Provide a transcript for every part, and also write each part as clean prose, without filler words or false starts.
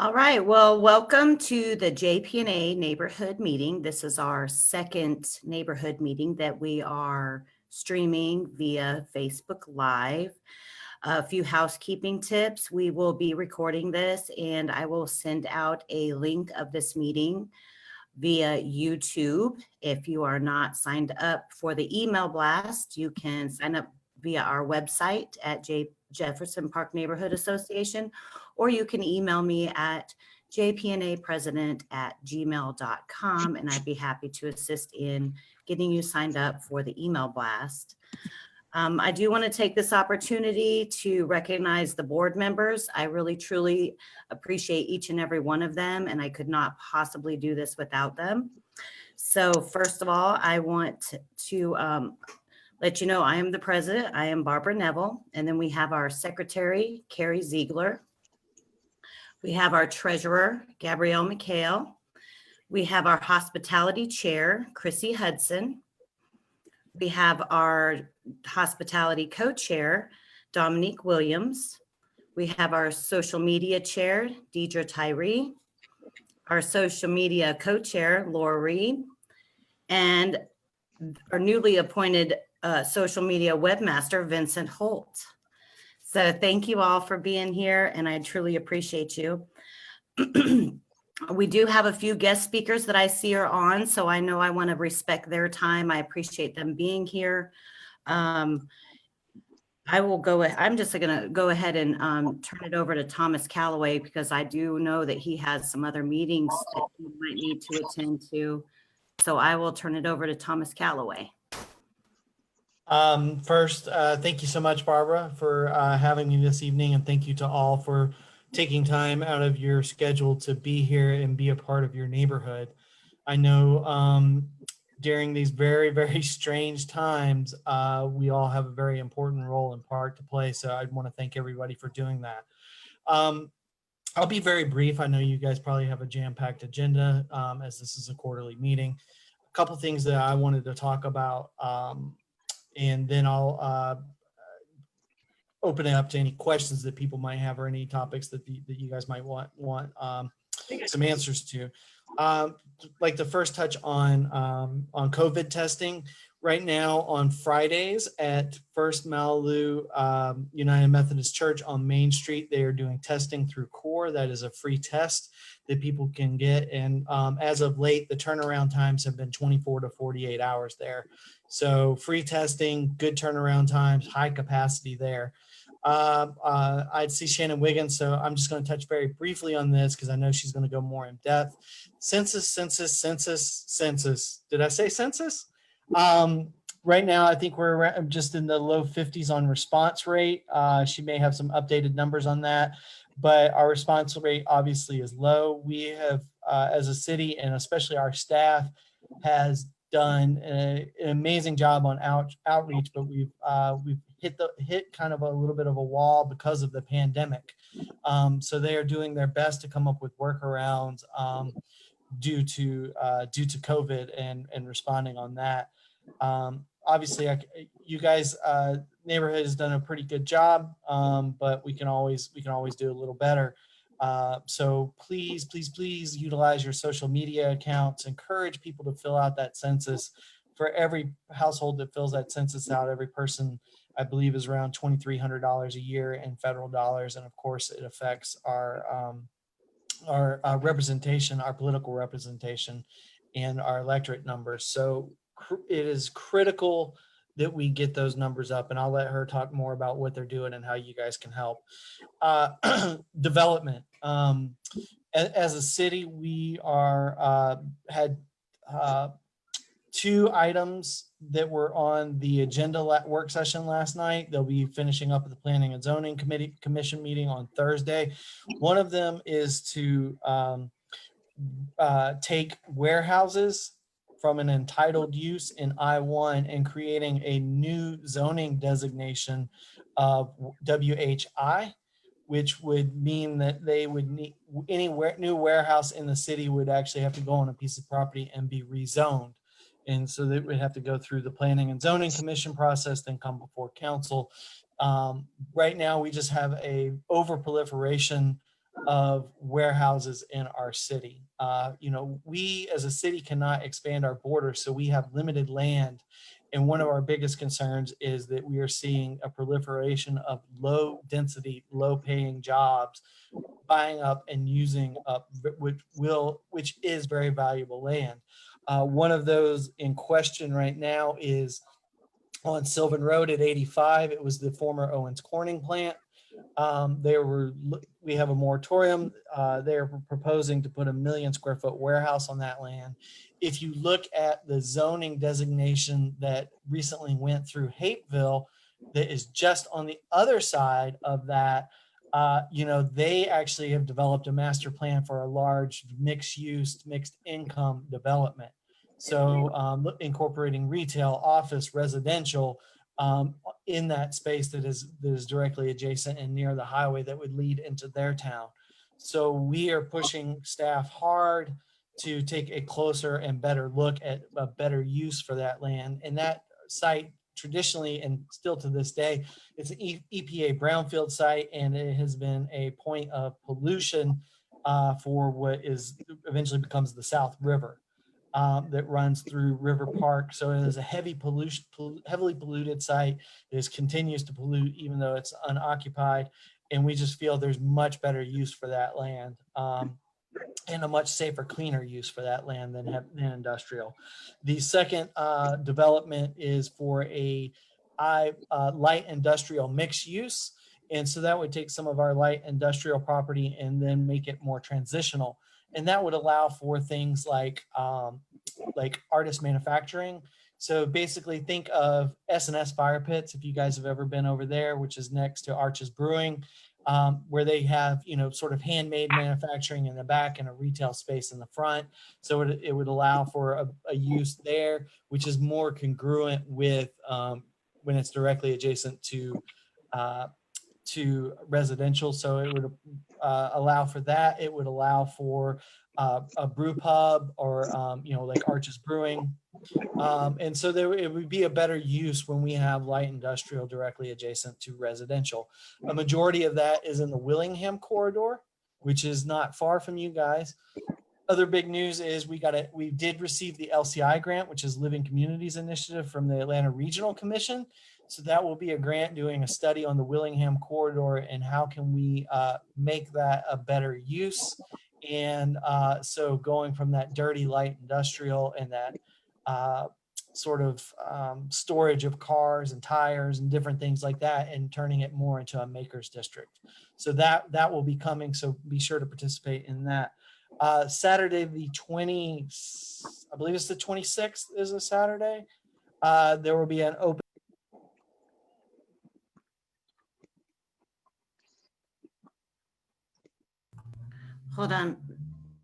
All right, well, welcome to the JPNA neighborhood meeting. This is our second neighborhood meeting that we are streaming via Facebook Live. A few housekeeping tips. We will be recording this and I will send out a link of this meeting via YouTube. If you are not signed up for the email blast, you can sign up via our website at Jefferson Park Neighborhood Association, or you can email me at jpnapresident@gmail.com, and I'd be happy to assist in getting you signed up for the email blast. I do want to take this opportunity to recognize the board members. I really, truly appreciate each and every one of them, and I could not possibly do this without them. So first of all, I want to let you know I am the president. I am Barbara Neville, and then we have our secretary, Carrie Ziegler. We have our treasurer, Gabrielle McHale. We have our hospitality chair, Chrissy Hudson. We have our hospitality co-chair, Dominique Williams. We have our social media chair, Deidre Tyree. Our social media co-chair, Laura Reed. And our newly appointed social media webmaster, Vincent Holt. So thank you all for being here, and I truly appreciate you. We do have a few guest speakers that I see are on, so I know I want to respect their time. I appreciate them being here. I'm just going to go ahead and turn it over to Thomas Calloway, because I do know that he has some other meetings that he might need to attend to. So I will turn it over to Thomas Calloway. First, thank you so much, Barbara, for having me this evening, and thank you to all for taking time out of your schedule to be here and be a part of your neighborhood. I know during these very, very strange times, we all have a very important role and part to play, so I want to thank everybody for doing that. I'll be very brief. I know you guys probably have a jam-packed agenda as this is a quarterly meeting. A couple things that I wanted to talk about, and then I'll open it up to any questions that people might have or any topics that you guys might want some answers to. Like to first touch on COVID testing. Right now on Fridays at First Malibu United Methodist Church on Main Street, they are doing testing through CORE. That is a free test that people can get. And as of late, the turnaround times have been 24 to 48 hours there. So free testing, good turnaround times, high capacity there. I'd see Shannon Wiggins, so I'm just going to touch very briefly on this because I know she's going to go more in depth. Census. Did I say census? Right now, I think we're just in the low 50s on response rate. She may have some updated numbers on that, but our response rate obviously is low. We have, as a city, and especially our staff, has done an amazing job on outreach, but we've hit kind of a little bit of a wall because of the pandemic. So they are doing their best to come up with workarounds due to COVID and responding on that. Obviously, you guys, neighborhood has done a pretty good job, but we can always do a little better. So please utilize your social media accounts. Encourage people to fill out that census. For every household that fills that census out, every person, I believe, is around $2,300 a year in federal dollars, and of course, it affects our representation, our political representation, and our electorate numbers. So it is critical that we get those numbers up, and I'll let her talk more about what they're doing and how you guys can help. Development. As a city, we had 2 items that were on the agenda work session last night. They'll be finishing up at the Planning and Zoning Commission meeting on Thursday. One of them is to take warehouses from an entitled use in I-1 and creating a new zoning designation of WHI, which would mean that they would need any new warehouse in the city would actually have to go on a piece of property and be rezoned. And so that would have to go through the Planning and Zoning Commission process, then come before council. Right now, we just have a overproliferation of warehouses in our city. You know, we as a city cannot expand our borders, so we have limited land. And one of our biggest concerns is that we are seeing a proliferation of low density, low paying jobs buying up and using up, which is very valuable land. One of those in question right now is on Sylvan Road at 85. It was the former Owens Corning plant. We have a moratorium. They're proposing to put a 1 million square foot warehouse on that land. If you look at the zoning designation that recently went through Hapeville, that is just on the other side of that, you know, they actually have developed a master plan for a large mixed use, mixed income development. So incorporating retail, office, residential, in that space that is directly adjacent and near the highway that would lead into their town. So we are pushing staff hard to take a closer and better look at a better use for that land. And that site traditionally, and still to this day, it's an EPA brownfield site, and it has been a point of pollution for what is eventually becomes the South River. That runs through River Park. So it is a heavily polluted site. It continues to pollute even though it's unoccupied. And we just feel there's much better use for that land, and a much safer, cleaner use for that land than industrial. The second development is for a light industrial mixed use. And so that would take some of our light industrial property and then make it more transitional. And that would allow for things like artist manufacturing. So basically think of S&S Fire Pits, if you guys have ever been over there, which is next to Arches Brewing, where they have, you know, sort of handmade manufacturing in the back and a retail space in the front. So it would allow for a use there, which is more congruent with when it's directly adjacent to residential. So it would allow for that. It would allow for a brew pub or, you know, like Arches Brewing. And so it would be a better use when we have light industrial directly adjacent to residential. A majority of that is in the Willingham corridor, which is not far from you guys. Other big news is we did receive the LCI grant, which is Living Communities Initiative from the Atlanta Regional Commission. So that will be a grant doing a study on the Willingham corridor and how can we make that a better use. And so going from that dirty light industrial and that sort of storage of cars and tires and different things like that and turning it more into a maker's district. So that will be coming. So be sure to participate in that. Saturday, the 20th, I believe it's the 26th is a Saturday. There will be an open. Hold on,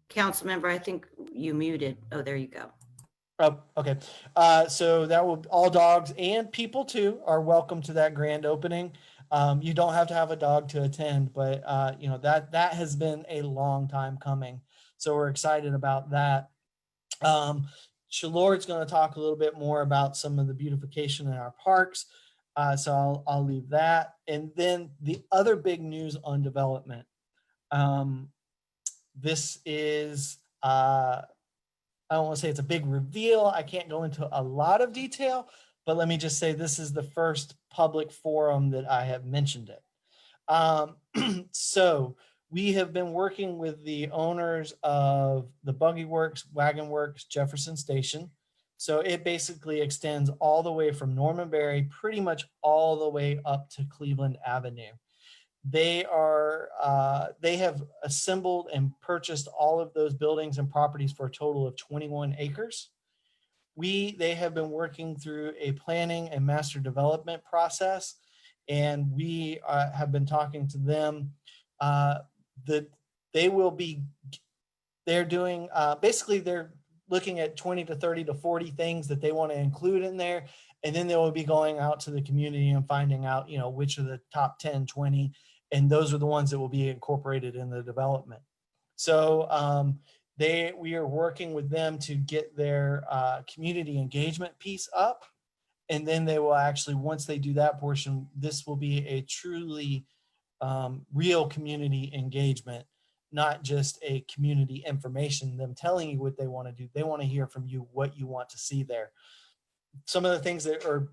council member, I think you muted. Oh, there you go. Oh, okay. So that will, all dogs and people too are welcome to that grand opening. You don't have to have a dog to attend, but you know, that has been a long time coming. So we're excited about that. Shalord's going to talk a little bit more about some of the beautification in our parks. So I'll leave that. And then the other big news on development. This is, I don't want to say it's a big reveal. I can't go into a lot of detail, but let me just say this is the first public forum that I have mentioned it. So we have been working with the owners of the Buggy Works, Wagon Works, Jefferson Station. So it basically extends all the way from Norman Berry, pretty much all the way up to Cleveland Avenue. They have assembled and purchased all of those buildings and properties for a total of 21 acres. They have been working through a planning and master development process, and we have been talking to them that they're doing, basically they're looking at 20 to 30 to 40 things that they want to include in there. And then they will be going out to the community and finding out, you know, which are the top 10, 20, and those are the ones that will be incorporated in the development. So we are working with them to get their community engagement piece up. And then they will actually, once they do that portion, this will be a truly real community engagement not just a community information, them telling you what they want to do. They want to hear from you what you want to see there. Some of the things that are,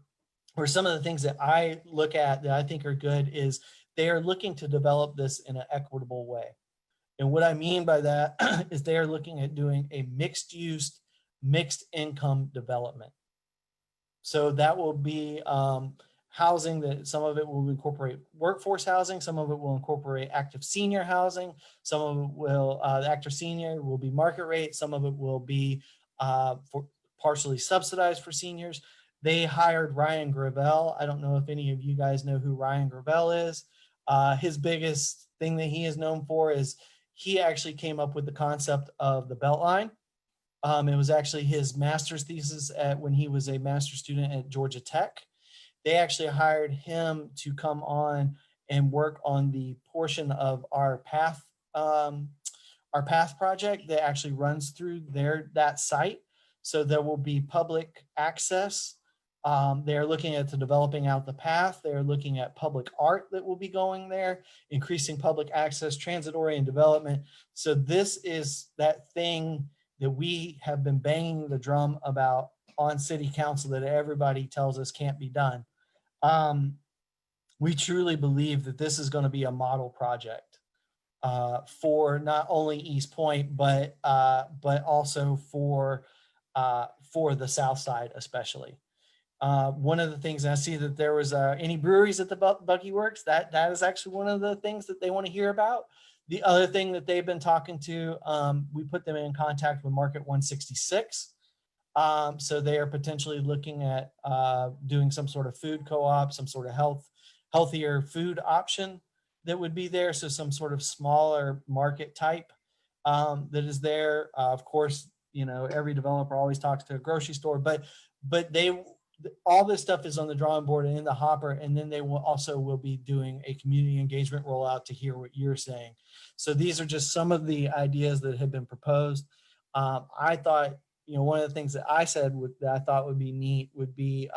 or some of the things that I look at that I think are good is they are looking to develop this in an equitable way. And what I mean by that is they are looking at doing a mixed use, mixed income development. So that will be housing that some of it will incorporate workforce housing, some of it will incorporate active senior housing, some of it will, the active senior will be market rate, some of it will be for partially subsidized for seniors. They hired Ryan Gravel. I don't know if any of you guys know who Ryan Gravel is. His biggest thing that he is known for is he actually came up with the concept of the Beltline. It was actually his master's thesis when he was a master's student at Georgia Tech. They actually hired him to come on and work on the portion of our path project that actually runs through that site. So there will be public access. They're looking at developing out the path. They're looking at public art that will be going there, increasing public access, transit-oriented development. So this is that thing that we have been banging the drum about on city council that everybody tells us can't be done. We truly believe that this is going to be a model project for not only East Point, but also for the South Side, especially. One of the things, I see that there was any breweries at the Bucky Works. That is actually one of the things that they want to hear about. The other thing that they've been talking to, we put them in contact with Market 166. So they are potentially looking at doing some sort of food co-op, some sort of healthier food option that would be there. So some sort of smaller market type that is there. Of course, every developer always talks to a grocery store, but all this stuff is on the drawing board and in the hopper. And then they will be doing a community engagement rollout to hear what you're saying. So these are just some of the ideas that have been proposed. I thought, one of the things that I said that I thought would be neat would be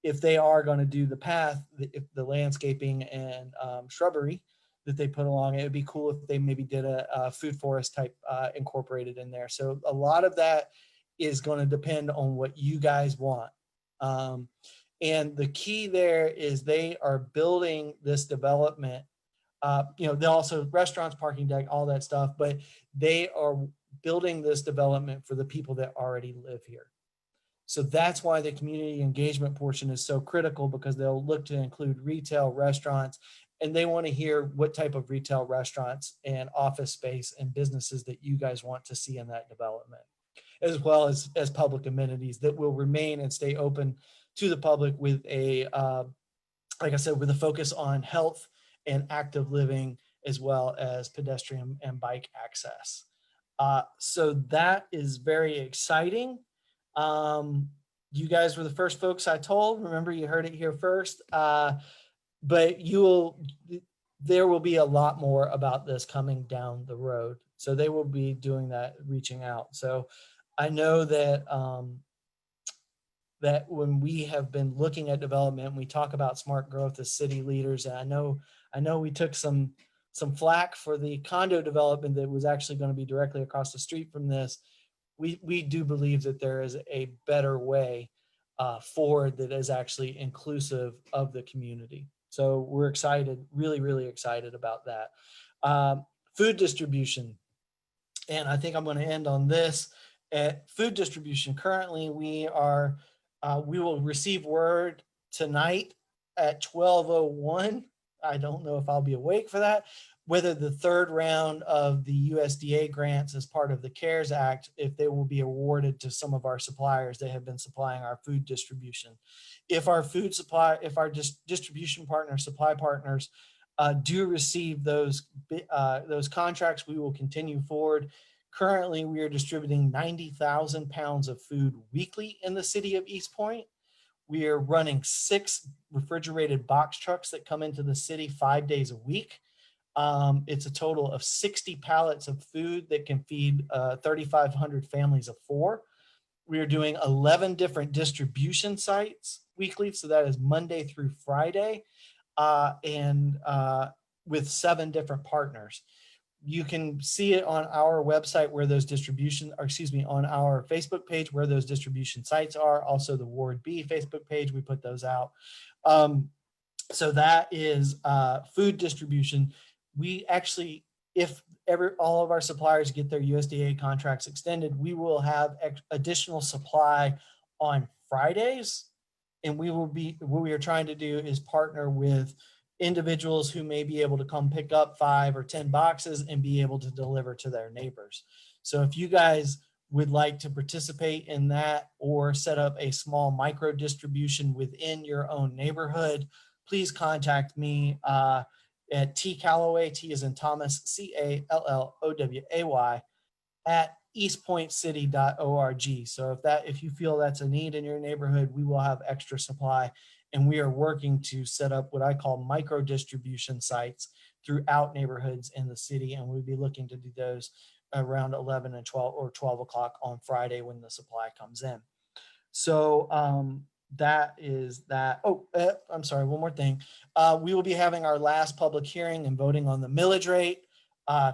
if they are going to do the path, if the landscaping and shrubbery that they put along, it would be cool if they maybe did a food forest type incorporated in there. So a lot of that is going to depend on what you guys want. And the key there is they are building this development. They also restaurants, parking deck, all that stuff, but they are building this development for the people that already live here. So that's why the community engagement portion is so critical, because they'll look to include retail, restaurants, and they want to hear what type of retail, restaurants, and office space and businesses that you guys want to see in that development, as well as public amenities that will remain and stay open to the public with like I said, with a focus on health and active living, as well as pedestrian and bike access. So that is very exciting. You guys were the first folks I told. Remember, you heard it here first. But there will be a lot more about this coming down the road. So they will be doing that, reaching out. So I know that that when we have been looking at development, we talk about smart growth as city leaders. And I know we took some flack for the condo development that was actually going to be directly across the street from this. We do believe that there is a better way forward that is actually inclusive of the community. So we're excited, really, really excited about that. Food distribution. And I think I'm going to end on this. At food distribution, currently we will receive word tonight at 12:01. I don't know if I'll be awake for that, whether the third round of the USDA grants as part of the CARES Act, if they will be awarded to some of our suppliers that have been supplying our food distribution. If our distribution partners, supply partners do receive those contracts, we will continue forward. Currently, we are distributing 90,000 pounds of food weekly in the city of East Point. We are running 6 refrigerated box trucks that come into the city 5 days a week. It's a total of 60 pallets of food that can feed 3,500 families of 4. We are doing 11 different distribution sites weekly, so that is Monday through Friday, and with 7 different partners. you can see it on our website where those distribution, or excuse me, on our Facebook page where those distribution sites are. Also the Ward B Facebook page, we put those out. So that is food distribution. We actually, if all of our suppliers get their USDA contracts extended, we will have additional supply on Fridays. And what we are trying to do is partner with individuals who may be able to come pick up 5 or 10 boxes and be able to deliver to their neighbors. So if you guys would like to participate in that or set up a small micro distribution within your own neighborhood, please contact me at T Calloway, T as in Thomas, CALLOWAY at eastpointcity.org. So if you feel that's a need in your neighborhood, we will have extra supply, and we are working to set up what I call micro distribution sites throughout neighborhoods in the city, and we'll be looking to do those around 11 and 12 or 12 o'clock on Friday when the supply comes in. So that is that. Oh, I'm sorry, one more thing. We will be having our last public hearing and voting on the millage rate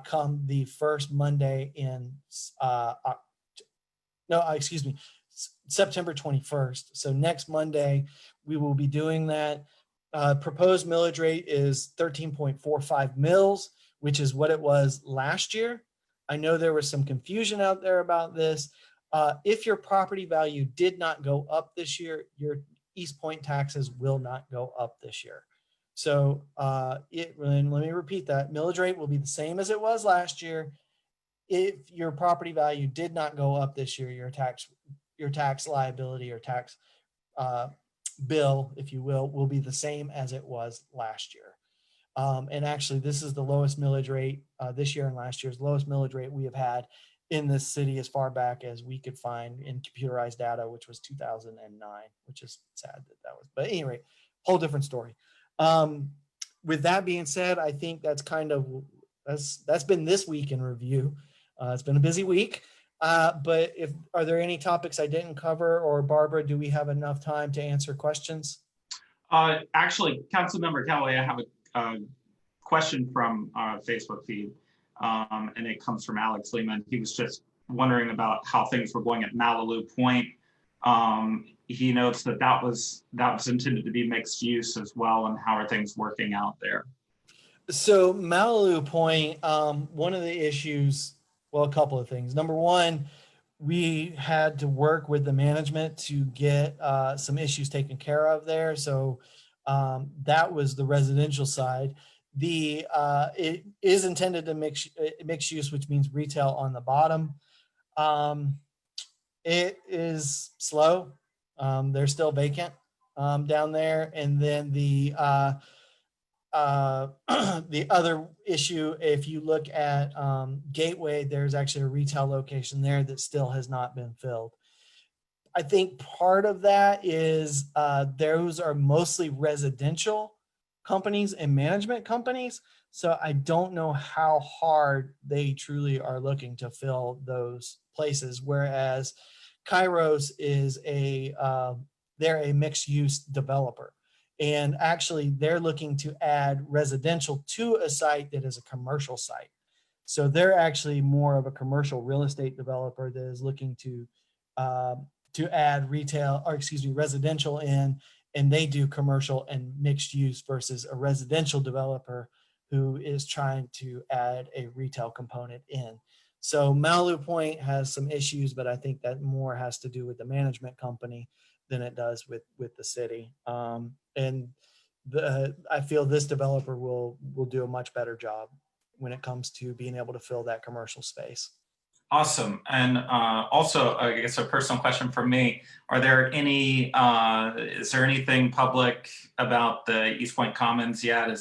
come the first Monday in, September 21st. So next Monday, we will be doing that. Proposed millage rate is 13.45 mils, which is what it was last year. I know there was some confusion out there about this. If your property value did not go up this year, your East Point taxes will not go up this year. So and let me repeat that, millage rate will be the same as it was last year. If your property value did not go up this year, your tax liability or tax bill, if you will be the same as it was last year. And actually, this is the lowest millage rate this year and last year's lowest millage rate we have had in this city as far back as we could find in computerized data, which was 2009, which is sad that was. But anyway, whole different story. With that being said, I think that's been this week in review. It's been a busy week. But are there any topics I didn't cover, or Barbara, do we have enough time to answer questions? Actually, Councilmember Calloway, I have a question from our Facebook feed, and it comes from Alex Lehman. He was just wondering about how things were going at Malibu Point. He notes that was intended to be mixed use as well, and how are things working out there? So Malibu Point, one of the issues, well, a couple of things. Number one, we had to work with the management to get some issues taken care of there. So that was the residential side. It is intended to mixed use, which means retail on the bottom. It is slow. They're still vacant down there. And then the other issue, if you look at Gateway, there's actually a retail location there that still has not been filled. I think part of that is those are mostly residential companies and management companies. So I don't know how hard they truly are looking to fill those places. Whereas Kairos is they're a mixed use developer. And actually they're looking to add residential to a site that is a commercial site. So they're actually more of a commercial real estate developer that is looking to add residential in, and they do commercial and mixed use, versus a residential developer who is trying to add a retail component in. So Malibu Point has some issues, but I think that more has to do with the management company than it does with the city. And I feel this developer will do a much better job when it comes to being able to fill that commercial space. Awesome. And also, I guess a personal question for me, is there anything public about the East Point Commons yet?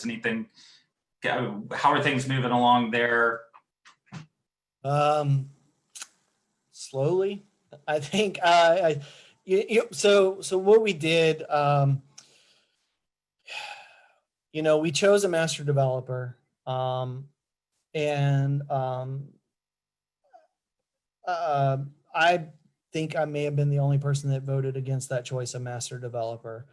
How are things moving along there? Slowly, I think. So what we did, we chose a master developer, I think I may have been the only person that voted against that choice of master developer.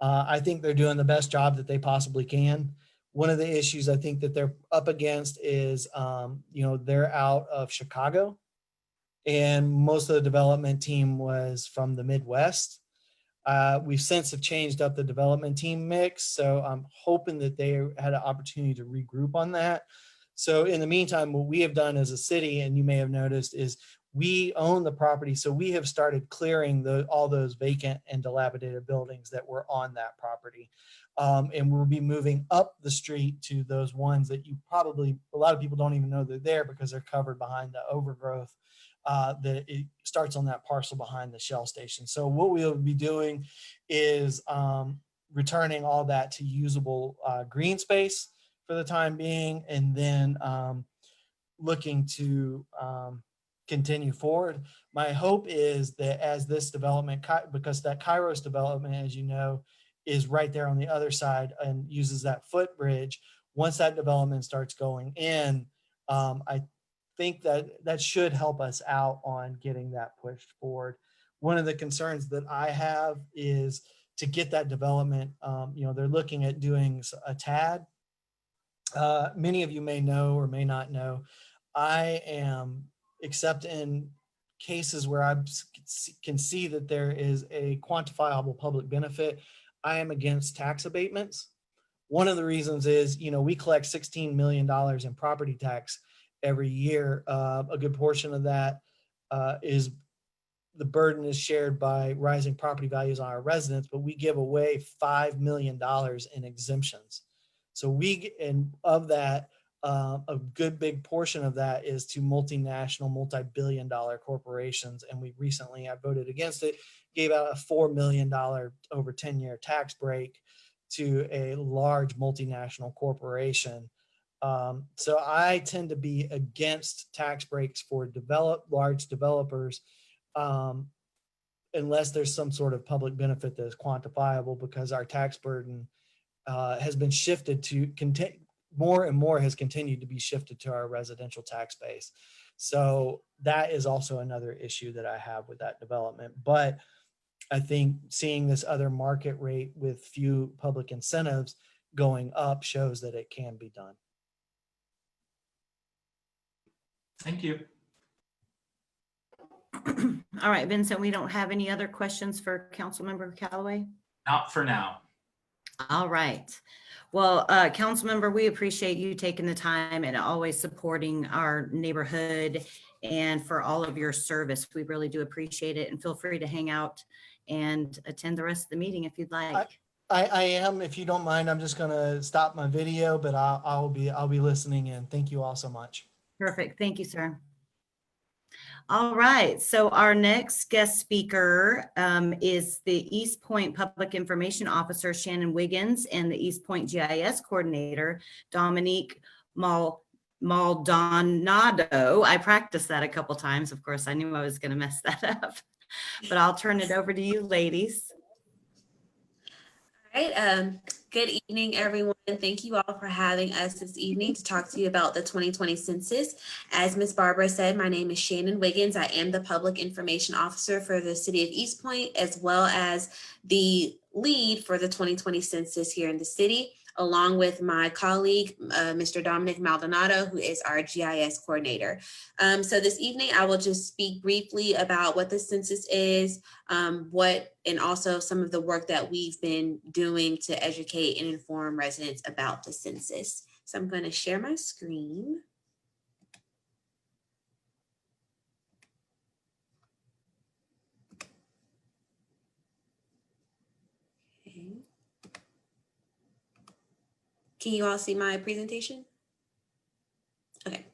I think they're doing the best job that they possibly can. One of the issues I think that they're up against is, they're out of Chicago, and most of the development team was from the Midwest. We've since have changed up the development team mix, so I'm hoping that they had an opportunity to regroup on that. So in the meantime, what we have done as a city, and you may have noticed, is we own the property. So we have started clearing all those vacant and dilapidated buildings that were on that property. And we'll be moving up the street to those ones that a lot of people don't even know they're there because they're covered behind the overgrowth that it starts on that parcel behind the Shell station. So what we'll be doing is returning all that to usable green space for the time being, and then looking to continue forward. My hope is that as this development, because that Kairos development, as you know, is right there on the other side and uses that footbridge. Once that development starts going in, I think that should help us out on getting that pushed forward. One of the concerns that I have is to get that development, they're looking at doing a TAD. Many of you may know or may not know, I am, except in cases where I can see that there is a quantifiable public benefit, I am against tax abatements. One of the reasons is, we collect $16 million in property tax every year. A good portion of that is the burden is shared by rising property values on our residents, but we give away $5 million in exemptions. So of that, a good big portion of that is to multinational, multi-billion dollar corporations. And I voted against it, gave out a $4 million over 10-year tax break to a large multinational corporation. So I tend to be against tax breaks for large developers, unless there's some sort of public benefit that is quantifiable, because our tax burden has been shifted to more and more has continued to be shifted to our residential tax base. So that is also another issue that I have with that development. But I think seeing this other market rate with few public incentives going up shows that it can be done. Thank you. All right, Vincent, we don't have any other questions for Councilmember Callaway? Not for now. All right. Well, Councilmember, we appreciate you taking the time and always supporting our neighborhood, and for all of your service. We really do appreciate it, and feel free to hang out and attend the rest of the meeting if you'd like. I am, if you don't mind, I'm just going to stop my video, but I'll be listening in. Thank you all so much. Perfect. Thank you, sir. All right. So our next guest speaker is the East Point Public Information Officer, Shannon Wiggins, and the East Point GIS Coordinator, Dominique Maldonado. I practiced that a couple times. Of course, I knew I was going to mess that up, but I'll turn it over to you, ladies. All right. Good evening, everyone. Thank you all for having us this evening to talk to you about the 2020 census. As Ms. Barbara said, my name is Shannon Wiggins. I am the Public Information Officer for the City of East Point, as well as the lead for the 2020 census here in the city, along with my colleague, Mr. Dominic Maldonado, who is our GIS coordinator. So this evening, I will just speak briefly about what the census is, and also some of the work that we've been doing to educate and inform residents about the census. So I'm going to share my screen. Okay. Can you all see my presentation? Okay.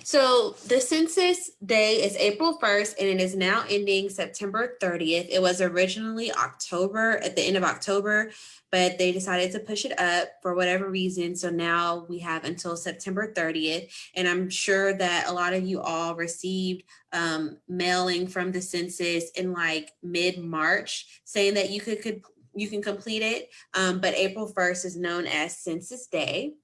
So the census day is April 1st, and it is now ending September 30th. It was originally at the end of October, but they decided to push it up for whatever reason. So now we have until September 30th. And I'm sure that a lot of you all received mailing from the census in like mid-March saying that you can complete it. But April 1st is known as Census Day.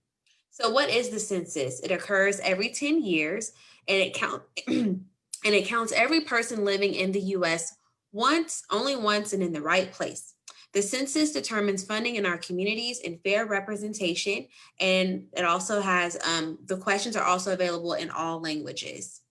So what is the census? It occurs every 10 years, and it counts every person living in the U.S. only once, and in the right place. The census determines funding in our communities and fair representation, and it also has, the questions are also available in all languages.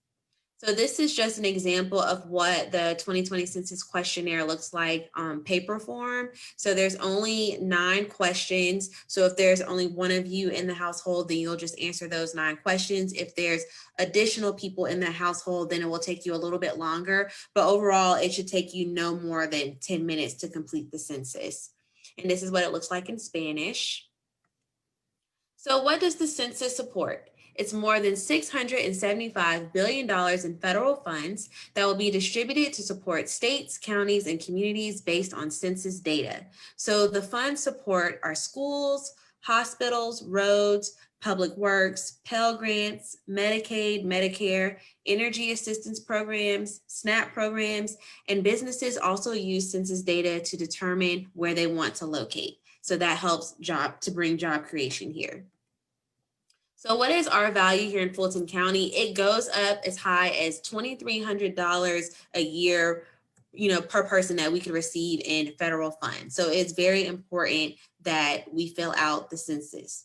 So this is just an example of what the 2020 census questionnaire looks like on paper form. So there's only 9 questions. So if there's only one of you in the household, then you'll just answer those 9 questions. If there's additional people in the household, then it will take you a little bit longer. But overall, it should take you no more than 10 minutes to complete the census. And this is what it looks like in Spanish. So what does the census support? It's more than $675 billion in federal funds that will be distributed to support states, counties, and communities based on census data. So the funds support our schools, hospitals, roads, public works, Pell Grants, Medicaid, Medicare, energy assistance programs, SNAP programs, and businesses also use census data to determine where they want to locate. So that helps to bring job creation here. So what is our value here in Fulton County? It goes up as high as $2,300 a year, per person that we could receive in federal funds. So it's very important that we fill out the census.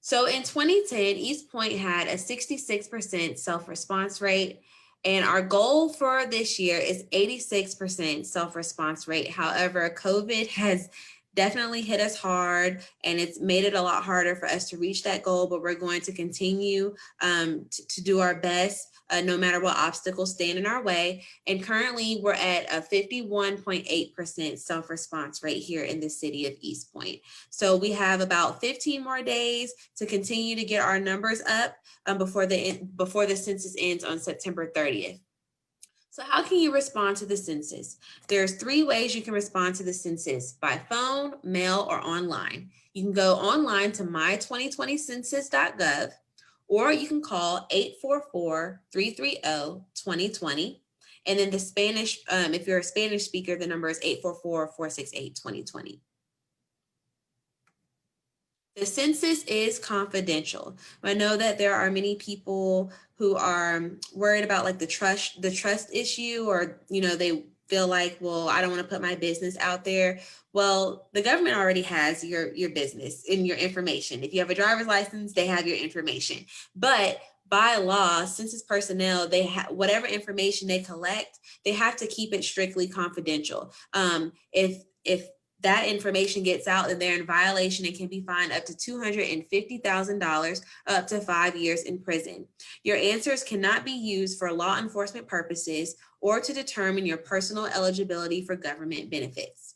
So in 2010, East Point had a 66% self-response rate. And our goal for this year is 86% self-response rate. However, COVID has definitely hit us hard, and it's made it a lot harder for us to reach that goal, but we're going to continue to do our best no matter what obstacles stand in our way. And currently we're at a 51.8% self-response rate here in the city of East Point. So we have about 15 more days to continue to get our numbers up before the census ends on September 30th. So how can you respond to the census? There's 3 ways you can respond to the census: by phone, mail, or online. You can go online to my2020census.gov, or you can call 844-330-2020. And then the Spanish, if you're a Spanish speaker, the number is 844-468-2020. The census is confidential. I know that there are many people who are worried about like the trust issue, or, they feel like, well, I don't want to put my business out there. Well, the government already has your business and your information. If you have a driver's license, they have your information. But by law, census personnel, whatever information they collect, they have to keep it strictly confidential. If that information gets out, then they're in violation and can be fined up to $250,000, up to 5 years in prison. Your answers cannot be used for law enforcement purposes or to determine your personal eligibility for government benefits.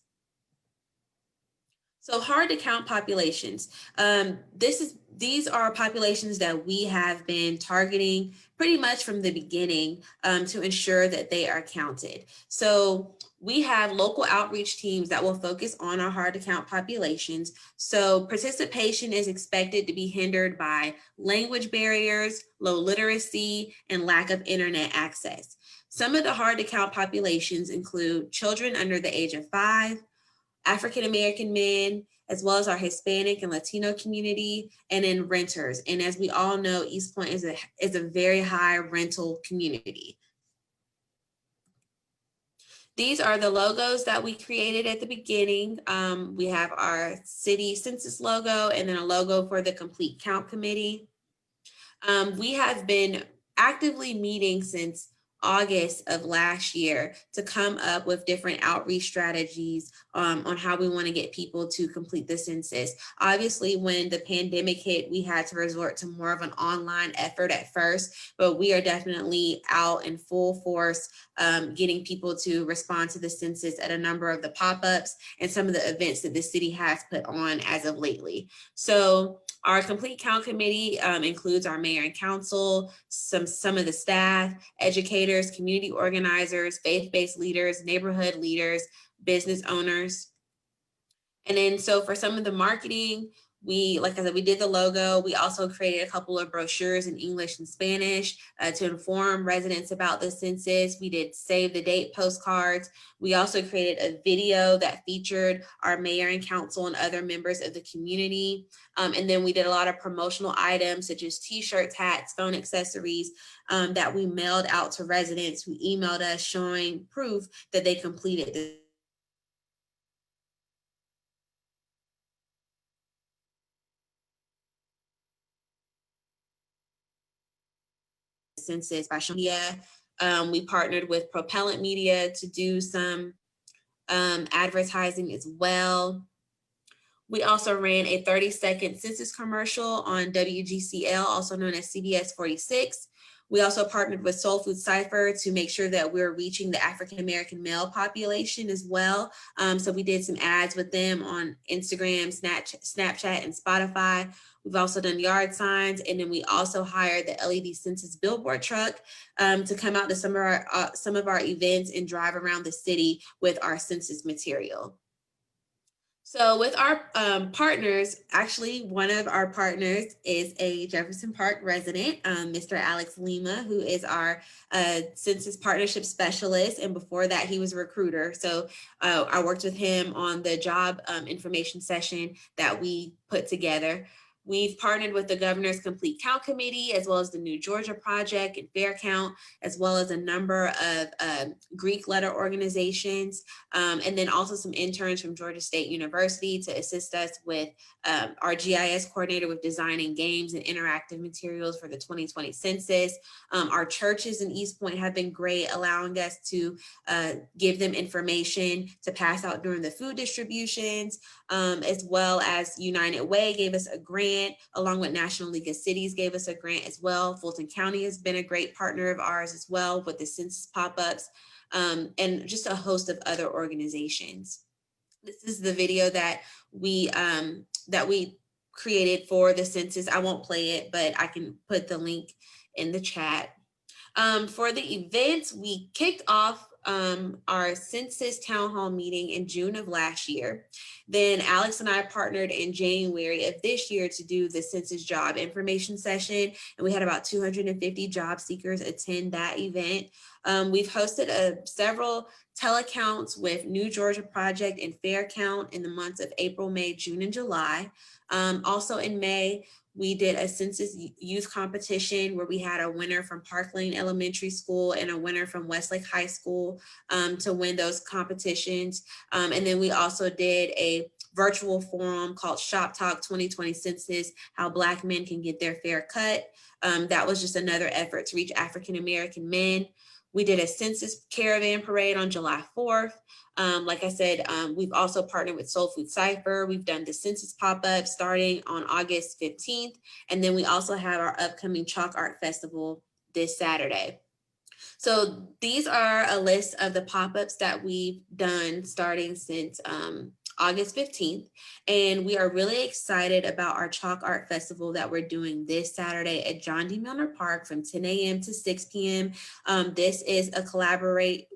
So hard to count populations. These are populations that we have been targeting pretty much from the beginning to ensure that they are counted. So we have local outreach teams that will focus on our hard to count populations. So participation is expected to be hindered by language barriers, low literacy, and lack of internet access. Some of the hard to count populations include children under the age of 5, African-American men, as well as our Hispanic and Latino community, and then renters. And as we all know, East Point is a very high rental community. These are the logos that we created at the beginning. We have our city census logo and then a logo for the Complete Count Committee. We have been actively meeting since August of last year to come up with different outreach strategies on how we want to get people to complete the census. Obviously, when the pandemic hit, we had to resort to more of an online effort at first, but we are definitely out in full force getting people to respond to the census at a number of the pop-ups and some of the events that the city has put on as of lately. So our Complete Count Committee includes our mayor and council, some of the staff, educators, community organizers, faith-based leaders, neighborhood leaders, business owners. And then so for some of the marketing, like I said, we did the logo. We also created a couple of brochures in English and Spanish to inform residents about the census. We did save the date postcards. We also created a video that featured our mayor and council and other members of the community. And then we did a lot of promotional items such as t-shirts, hats, phone accessories that we mailed out to residents who emailed us showing proof that they completed the census by showing media. We partnered with Propellant Media to do some advertising as well. We also ran a 30-second census commercial on WGCL, also known as CBS 46. We also partnered with Soul Food Cypher to make sure that we're reaching the African-American male population as well. So we did some ads with them on Instagram, Snapchat, and Spotify. We've also done yard signs, and then we also hired the LED census billboard truck to come out to some of our events and drive around the city with our census material. So with our partners, actually, one of our partners is a Jefferson Park resident, Mr. Alex Lima, who is our census partnership specialist. And before that, he was a recruiter. So I worked with him on the job information session that we put together. We've partnered with the Governor's Complete Count Committee, as well as the New Georgia Project and Fair Count, as well as a number of Greek letter organizations, and then also some interns from Georgia State University to assist us with our GIS coordinator with designing games and interactive materials for the 2020 census. Our churches in East Point have been great, allowing us to give them information to pass out during the food distributions, as well as United Way gave us a grant, along with National League of Cities gave us a grant as well. Fulton County has been a great partner of ours as well with the census pop-ups, and just a host of other organizations. This is the video that we created for the census. I won't play it, but I can put the link in the chat. For the events, we kicked off our census town hall meeting in June of last year. Then Alex and I partnered in January of this year to do the census job information session, and we had about 250 job seekers attend that event. We've hosted several telecounts with New Georgia Project and Fair Count in the months of April, May, June, and July. Also in May, we did a census youth competition where we had a winner from Park Lane Elementary School and a winner from Westlake High School to win those competitions. And then we also did a virtual forum called Shop Talk 2020 Census, How Black Men Can Get Their Fair Cut. That was just another effort to reach African-American men. We did a census caravan parade on July 4th. Like I said, we've also partnered with Soul Food Cypher. We've done the census pop-up starting on August 15th. And then we also have our upcoming Chalk Art Festival this Saturday. So these are a list of the pop-ups that we've done starting since August 15th. And we are really excited about our Chalk Art Festival that we're doing this Saturday at John D. Milner Park from 10 a.m. to 6 p.m. This is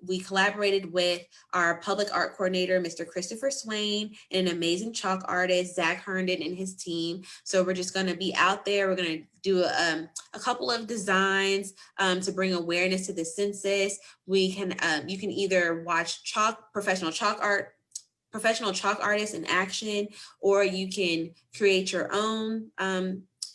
we collaborated with our public art coordinator, Mr. Christopher Swain, and an amazing chalk artist, Zach Herndon, and his team. So we're just going to be out there. We're going to do a couple of designs to bring awareness to the census. You can either watch professional chalk artists in action, or you can create your own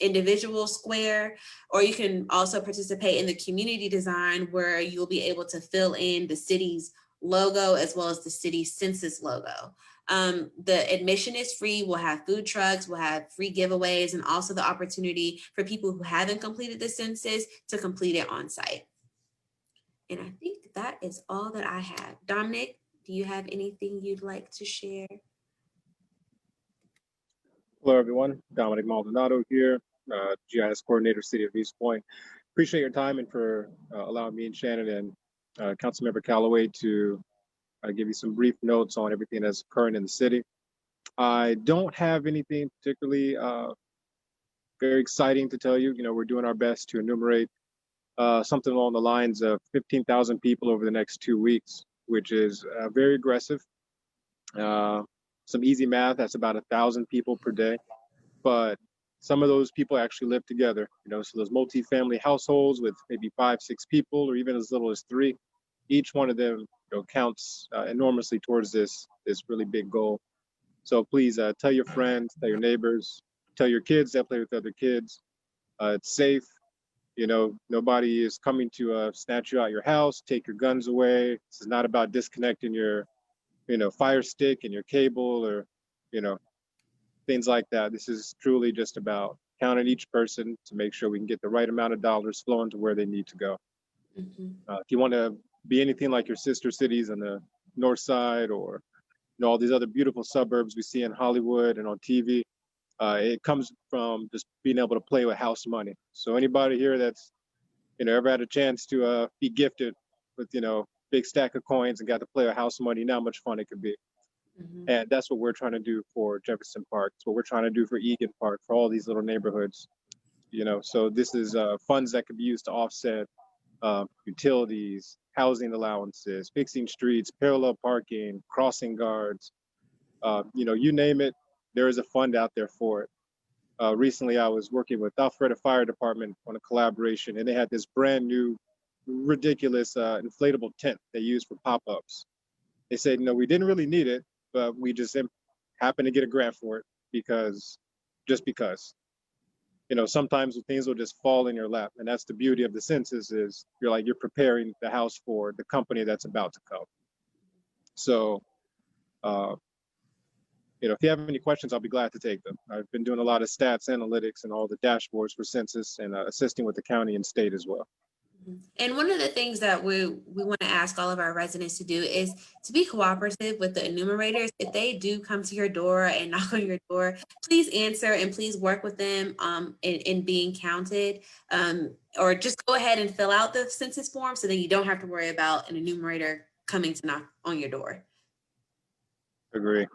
individual square, or you can also participate in the community design where you'll be able to fill in the city's logo as well as the city's census logo. The admission is free. We'll have food trucks, we'll have free giveaways, and also the opportunity for people who haven't completed the census to complete it on site. And I think that is all that I have. Dominic, do you have anything you'd like to share? Hello, everyone. Dominic Maldonado here, GIS coordinator, City of East Point. Appreciate your time and for allowing me and Shannon and Councilmember Callaway to give you some brief notes on everything that's occurring in the city. I don't have anything particularly very exciting to tell you. You know, we're doing our best to enumerate something along the lines of 15,000 people over the next 2 weeks, which is very aggressive. Some easy math, that's about 1,000 people per day. But some of those people actually live together, you know, so those multi-family households with maybe 5, 6 people, or even as little as 3, each one of them, you know, counts enormously towards this really big goal. So please tell your friends, tell your neighbors, tell your kids that play with other kids. It's safe. You know, nobody is coming to snatch you out your house, take your guns away. This is not about disconnecting your, you know, Fire Stick and your cable, or, you know, things like that. This is truly just about count on each person to make sure we can get the right amount of dollars flowing to where they need to go. If you want to be anything like your sister cities on the north side, or all these other beautiful suburbs we see in Hollywood and on TV, it comes from just being able to play with house money. So anybody here that's ever had a chance to be gifted with big stack of coins and got to play with house money, you know how much fun it could be. And that's what we're trying to do for Jefferson Park. It's what we're trying to do for Egan Park, for all these little neighborhoods. So this is funds that could be used to offset utilities, housing allowances, fixing streets, parallel parking, crossing guards. You name it, there is a fund out there for it. Recently, I was working with Alpharetta Fire Department on a collaboration, and they had this brand new, ridiculous inflatable tent they used for pop-ups. They said, we didn't really need it, but we just happened to get a grant for it because. Sometimes things will just fall in your lap, and that's the beauty of the census, is you're preparing the house for the company that's about to come. So, if you have any questions, I'll be glad to take them. I've been doing a lot of stats, analytics, and all the dashboards for census, and assisting with the county and state as well. And one of the things that we want to ask all of our residents to do is to be cooperative with the enumerators. If they do come to your door and knock on your door, please answer and please work with them in being counted, or just go ahead and fill out the census form so that you don't have to worry about an enumerator coming to knock on your door. Agree.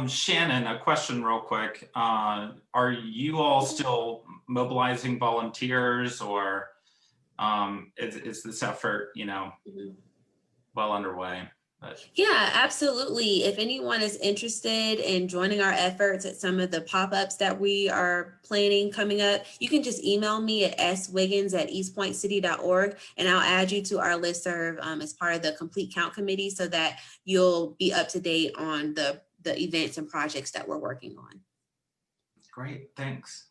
Shannon, a question real quick. Are you all still mobilizing volunteers, or is this effort, well underway? Yeah, absolutely. If anyone is interested in joining our efforts at some of the pop-ups that we are planning coming up, you can just email me at swiggins@eastpointcity.org, and I'll add you to our listserv as part of the Complete Count Committee, so that you'll be up to date on the events and projects that we're working on. Great, thanks.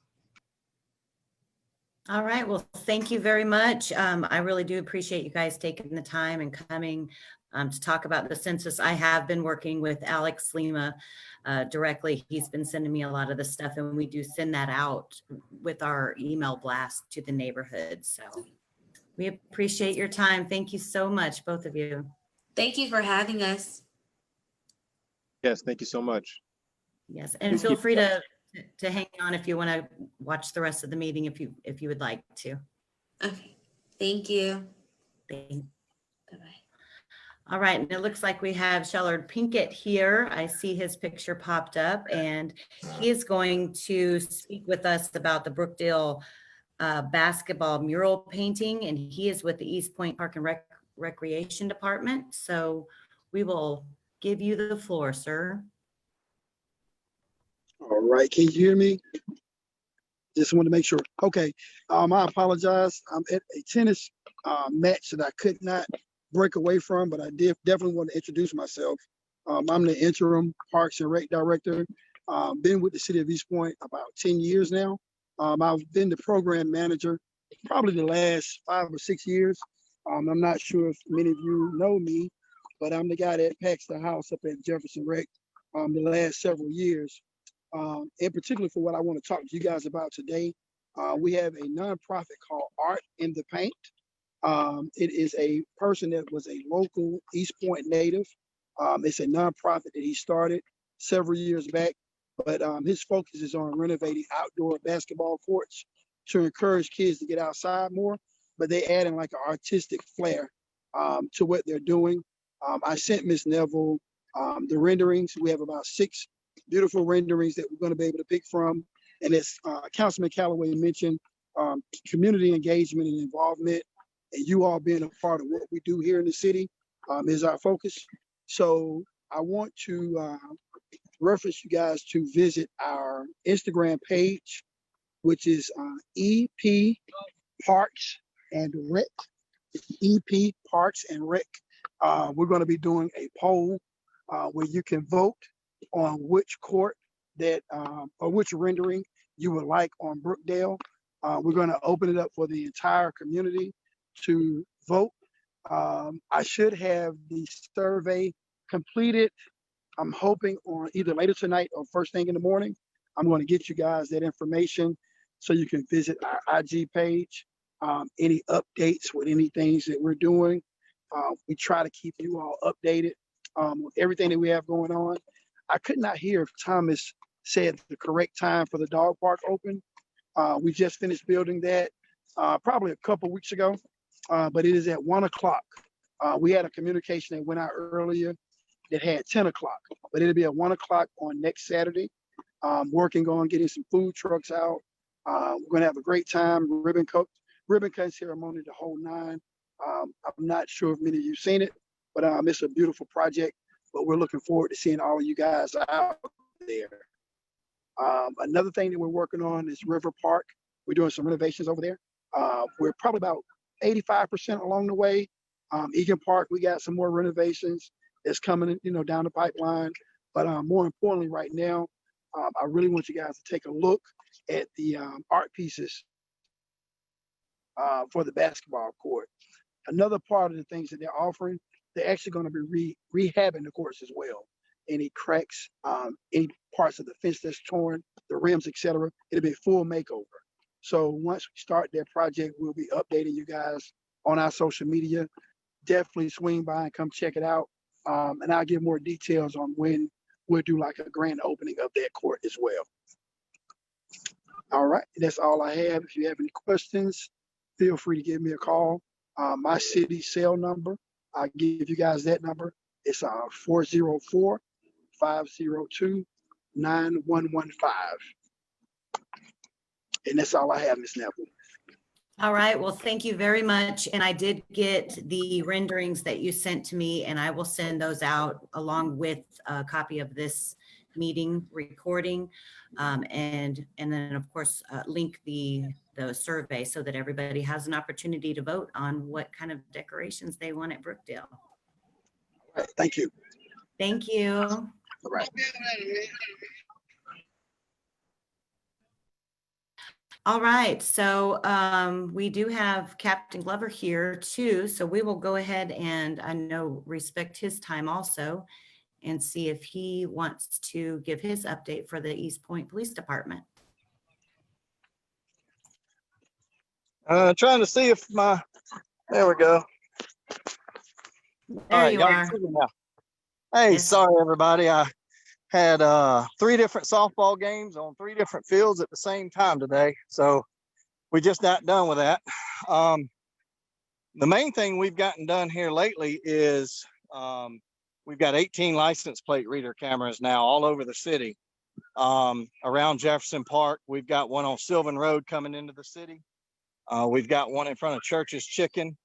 All right, well, thank you very much. I really do appreciate you guys taking the time and coming to talk about the census. I have been working with Alex Lima directly. He's been sending me a lot of the stuff, and we do send that out with our email blast to the neighborhood. So we appreciate your time. Thank you so much, both of you. Thank you for having us. Yes, thank you so much. Yes, and feel free to hang on if you want to watch the rest of the meeting, if you would like to. Okay, thank you. Thanks. Bye-bye. All right, and it looks like we have Shellard Pinkett here. I see his picture popped up, and he is going to speak with us about the Brookdale basketball mural painting, and he is with the East Point Park and Recreation Department. So we will give you the floor, sir. All right, can you hear me? Just want to make sure. Okay, I apologize. I'm at a tennis match that I could not break away from, but I definitely want to introduce myself. I'm the interim Parks and Rec Director. Been with the City of East Point about 10 years now. I've been the program manager probably the last 5 or 6 years. I'm not sure if many of you know me, but I'm the guy that packs the house up at Jefferson Rec the last several years. In particular, for what I want to talk to you guys about today, we have a nonprofit called Art in the Paint. It is a person that was a local East Point native. It's a nonprofit that he started several years back, but his focus is on renovating outdoor basketball courts to encourage kids to get outside more, but they add in like an artistic flair to what they're doing. I sent Ms. Neville the renderings. We have about 6 beautiful renderings that we're going to be able to pick from. And as Councilman Callaway mentioned, community engagement and involvement, and you all being a part of what we do here in the city is our focus. So I want to reference you guys to visit our Instagram page, which is EP Parks and Rec. EP Parks and Rec. We're going to be doing a poll where you can vote on which court that or which rendering you would like on Brookdale. We're going to open it up for the entire community to vote. I should have the survey completed, I'm hoping, on either later tonight or first thing in the morning. I'm going to get you guys that information so you can visit our IG page. Any updates with any things that we're doing. We try to keep you all updated with everything that we have going on. I could not hear if Thomas said the correct time for the dog park open. We just finished building that probably a couple weeks ago, but it is at 1 o'clock. We had a communication that went out earlier that had 10 o'clock, but it'll be at 1 o'clock on next Saturday. Working on getting some food trucks out. We're gonna have a great time. Ribbon cutting ceremony, the whole nine. I'm not sure if many of you seen it, but it's a beautiful project. But we're looking forward to seeing all of you guys out there. Another thing that we're working on is River Park. We're doing some renovations over there. We're probably about 85% along the way. Egan Park, we got some more renovations that's coming, down the pipeline. But more importantly, right now, I really want you guys to take a look at the art pieces for the basketball court. Another part of the things that they're offering, they're actually going to be rehabbing the courts as well. Any cracks, any parts of the fence that's torn, the rims, etc. It'll be a full makeover. So once we start that project, we'll be updating you guys on our social media. Definitely swing by and come check it out. And I'll give more details on when we'll do like a grand opening of that court as well. All right, that's all I have. If you have any questions, feel free to give me a call. My city cell number, I'll give you guys that number. It's 404-502-9115. And that's all I have, Ms. Neville. All right, well, thank you very much. And I did get the renderings that you sent to me, and I will send those out along with a copy of this meeting recording. And then, of course, link the survey so that everybody has an opportunity to vote on what kind of decorations they want at Brookdale. All right, thank you. Thank you. All right. All right, so we do have Captain Glover here too, so we will go ahead and I know respect his time also and see if he wants to give his update for the East Point Police Department. Trying to see if there we go. There you y'all are. see me now. Hey, Yes. sorry everybody. I had 3 different softball games on 3 different fields at the same time today. So we just got done with that. The main thing we've gotten done here lately is we've got 18 license plate reader cameras now all over the city. Around Jefferson Park, we've got one on Sylvan Road coming into the city. We've got one in front of Church's Chicken.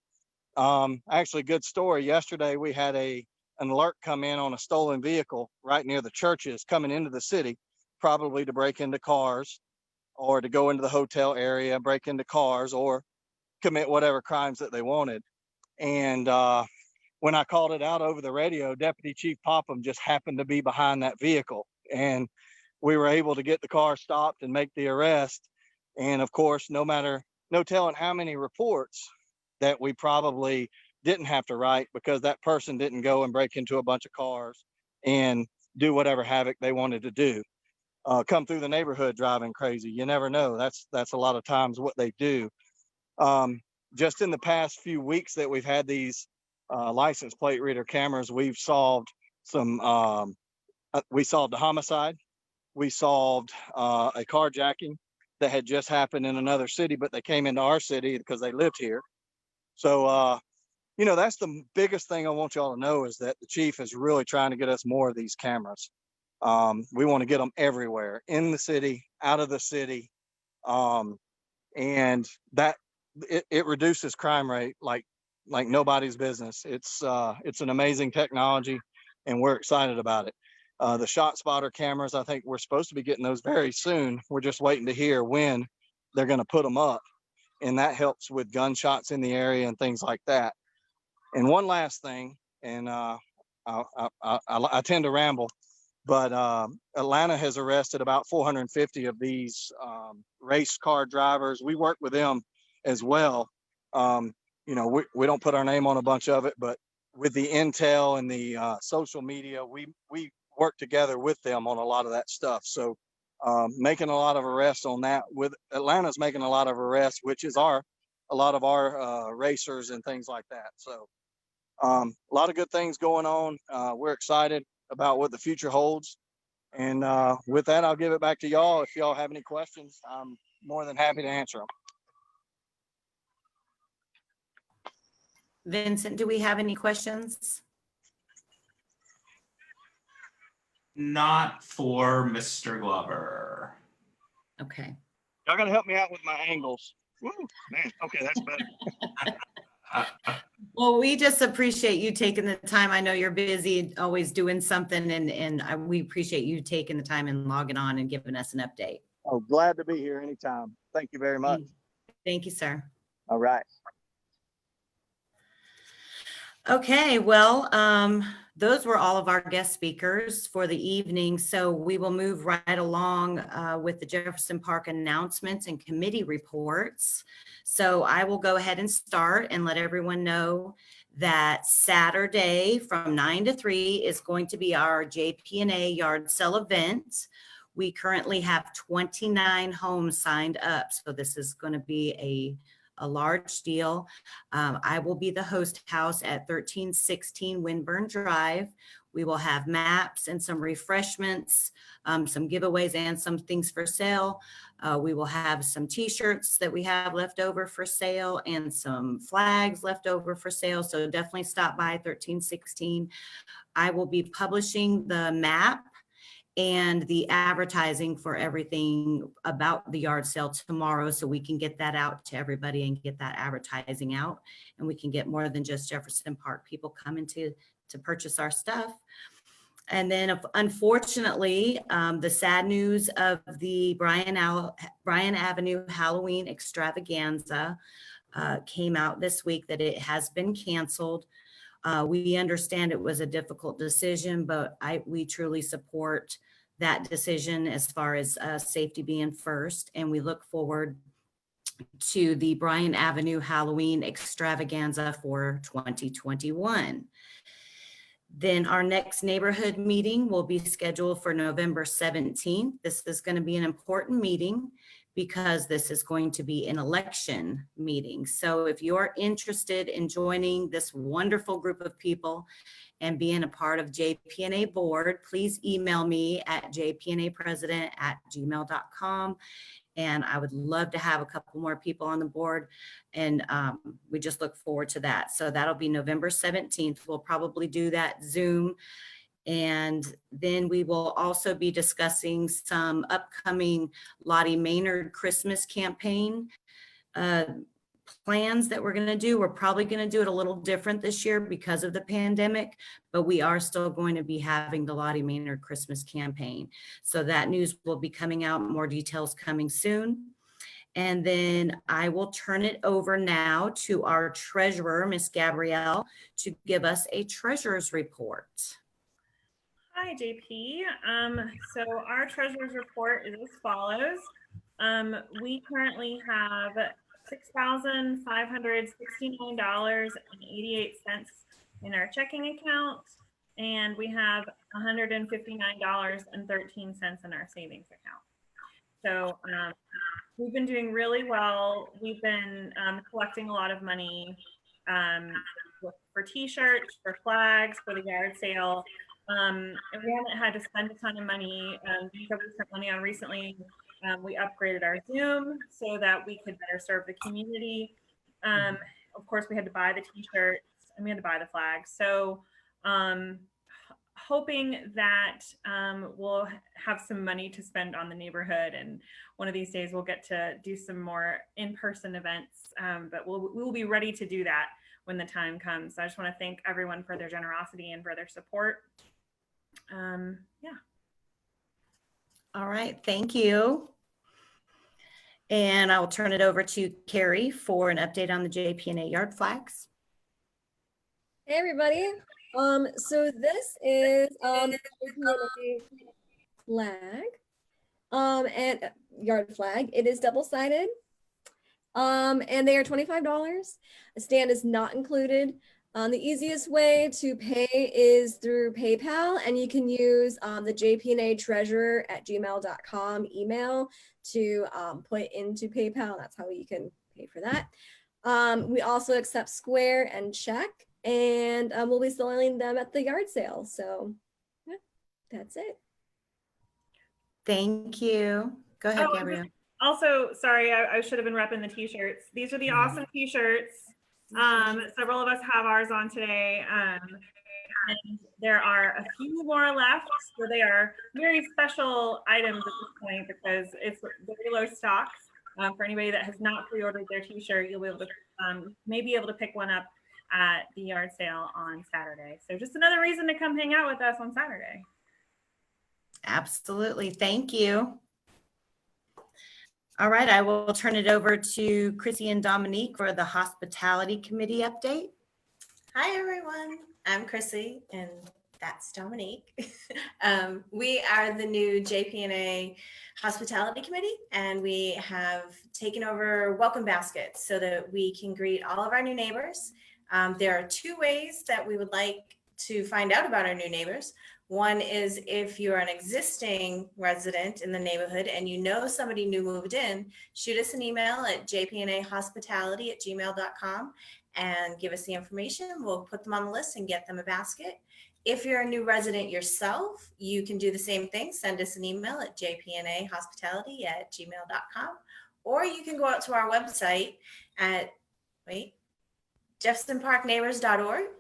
Actually, good story. Yesterday, we had an alert come in on a stolen vehicle right near the churches coming into the city, probably to break into cars or to go into the hotel area, break into cars or commit whatever crimes that they wanted. And when I called it out over the radio, Deputy Chief Popham just happened to be behind that vehicle. And we were able to get the car stopped and make the arrest. And of course, no telling how many reports that we probably didn't have to write because that person didn't go and break into a bunch of cars and do whatever havoc they wanted to do. Come through the neighborhood driving crazy. You never know. That's a lot of times what they do. Just in the past few weeks that we've had these license plate reader cameras, we've solved we solved a homicide. We solved a carjacking that had just happened in another city, but they came into our city because they lived here. So, that's the biggest thing I want y'all to know is that the chief is really trying to get us more of these cameras. We want to get them everywhere, in the city, out of the city. And that it reduces crime rate like nobody's business. It's an amazing technology and we're excited about it. The shot spotter cameras, I think we're supposed to be getting those very soon. We're just waiting to hear when they're going to put them up. And that helps with gunshots in the area and things like that. And one last thing, and I tend to ramble, but Atlanta has arrested about 450 of these race car drivers. We work with them as well. We don't put our name on a bunch of it, but with the intel and the social media, we work together with them on a lot of that stuff. So making a lot of arrests on that. With Atlanta's making a lot of arrests, which is a lot of our racers and things like that. So a lot of good things going on. We're excited about what the future holds. And with that, I'll give it back to y'all. If y'all have any questions, I'm more than happy to answer them. Vincent, do we have any questions? Not for Mr. Glover. Okay. Y'all gotta help me out with my angles. Woo, man. Okay, that's better. Well, we just appreciate you taking the time. I know you're busy, always doing something, and we appreciate you taking the time and logging on and giving us an update. Oh, glad to be here anytime. Thank you very much. Thank you, sir. All right. Okay, well, those were all of our guest speakers for the evening. So we will move right along with the Jefferson Park announcements and committee reports. So I will go ahead and start and let everyone know that Saturday from 9 to 3 is going to be our JPNA yard sale event. We currently have 29 homes signed up. So this is going to be a large deal. I will be the host house at 1316 Winburn Drive. We will have maps and some refreshments, some giveaways and some things for sale. We will have some t-shirts that we have left over for sale and some flags left over for sale. So definitely stop by 1316. I will be publishing the map and the advertising for everything about the yard sale tomorrow, so we can get that out to everybody and get that advertising out, and we can get more than just Jefferson Park people coming to purchase our stuff. And then unfortunately, the sad news of the Bryan Avenue Halloween extravaganza came out this week, that it has been canceled. We understand it was a difficult decision, but we truly support that decision as far as safety being first. And we look forward to the Bryan Avenue Halloween extravaganza for 2021. Then our next neighborhood meeting will be scheduled for November 17th. This is going to be an important meeting because this is going to be an election meeting. So if you're interested in joining this wonderful group of people and being a part of JPNA board, please email me at jpnapresident@gmail.com. And I would love to have a couple more people on the board. And we just look forward to that. So that'll be November 17th. We'll probably do that Zoom. And then we will also be discussing some upcoming Lottie Maynard Christmas campaign plans that we're going to do. We're probably going to do it a little different this year because of the pandemic, but we are still going to be having the Lottie Maynard Christmas campaign. So that news will be coming out, more details coming soon. And then I will turn it over now to our treasurer, Miss Gabrielle, to give us a treasurer's report. Hi, JP. So our treasurer's report is as follows. We currently have $6,569.88 in our checking account, and we have $159.13 in our savings account. So we've been doing really well. We've been collecting a lot of money for t-shirts, for flags, for the yard sale. And we haven't had to spend a ton of money. That we spent money on recently. We upgraded our Zoom so that we could better serve the community. Of course, we had to buy the t-shirts and we had to buy the flags. So hoping that we'll have some money to spend on the neighborhood, and one of these days we'll get to do some more in-person events, but we'll be ready to do that when the time comes. So I just want to thank everyone for their generosity and for their support. Yeah. All right, thank you. And I will turn it over to Carrie for an update on the JPNA yard flags. Hey everybody. So this is JPNA flag and yard flag. It is double-sided. And they are $25. A stand is not included. The easiest way to pay is through PayPal, and you can use the jpnatreasurer@gmail.com email to put into PayPal. That's how you can pay for that. We also accept Square and check, and we'll be selling them at the yard sale. So yeah, that's it. Thank you. Go ahead, Oh, Gabrielle. Also, sorry, I should have been repping the t-shirts. These are the awesome t-shirts. Several of us have ours on today. And there are a few more left. So they are very special items at this point because it's very low stock. For anybody that has not pre-ordered their t-shirt, you'll be able to may be able to pick one up at the yard sale on Saturday. So just another reason to come hang out with us on Saturday. Absolutely. Thank you. All right, I will turn it over to Chrissy and Dominique for the Hospitality Committee update. Hi, everyone. I'm Chrissy, and that's Dominique. We are the new JPNA Hospitality Committee, and we have taken over welcome baskets so that we can greet all of our new neighbors. There are two ways that we would like to find out about our new neighbors. One is if you're an existing resident in the neighborhood and you know somebody new moved in, shoot us an email at jpnahospitality@gmail.com and give us the information. We'll put them on the list and get them a basket. If you're a new resident yourself, you can do the same thing. Send us an email at jpnahospitality@gmail.com, or you can go out to our website at jeffersonparkneighbors.org.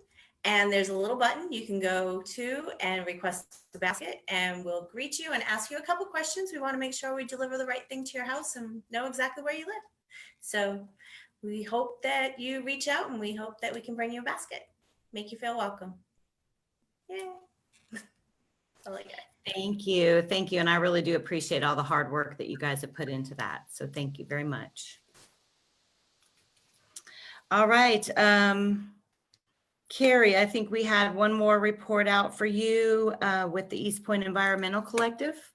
And there's a little button you can go to and request the basket, and we'll greet you and ask you a couple questions. We want to make sure we deliver the right thing to your house and know exactly where you live. So we hope that you reach out, and we hope that we can bring you a basket, make you feel welcome. Yeah. I like it. Thank you. Thank you. And I really do appreciate all the hard work that you guys have put into that. So thank you very much. All right. Carrie, I think we had one more report out for you with the East Point Environmental Collective.